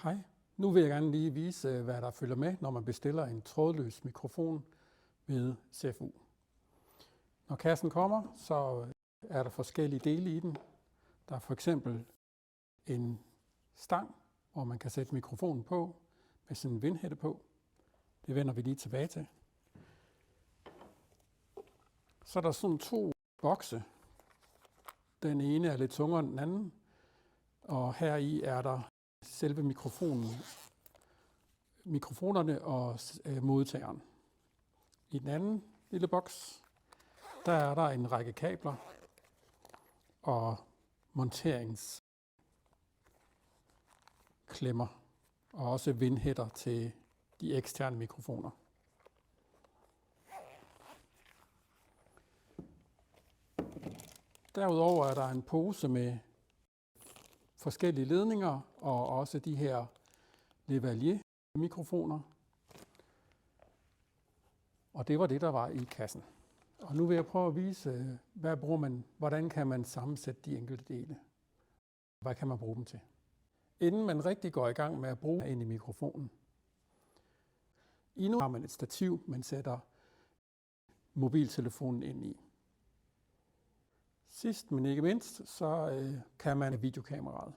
Hej, nu vil jeg gerne lige vise, hvad der følger med, når man bestiller en trådløs mikrofon ved CFU. Når kassen kommer, så er der forskellige dele i den. Der er for eksempel en stang, hvor man kan sætte mikrofonen på med sådan en vindhætte på. Det vender vi lige tilbage til. Så er der sådan 2 bokse. Den ene er lidt tungere end den anden, og heri er der selve mikrofonerne og modtageren. I den anden lille boks, der er der en række kabler og monteringsklemmer og også vindhætter til de eksterne mikrofoner. Derudover er der en pose med forskellige ledninger og også de her lavalier-mikrofoner. Og det var det, der var i kassen. Og nu vil jeg prøve at vise, hvordan kan man sammensætte de enkelte dele. Hvad kan man bruge dem til? Inden man rigtig går i gang med at bruge ind i mikrofonen. Nu har man et stativ, man sætter mobiltelefonen ind i. Sidst, men ikke mindst, så kan man videokameraet.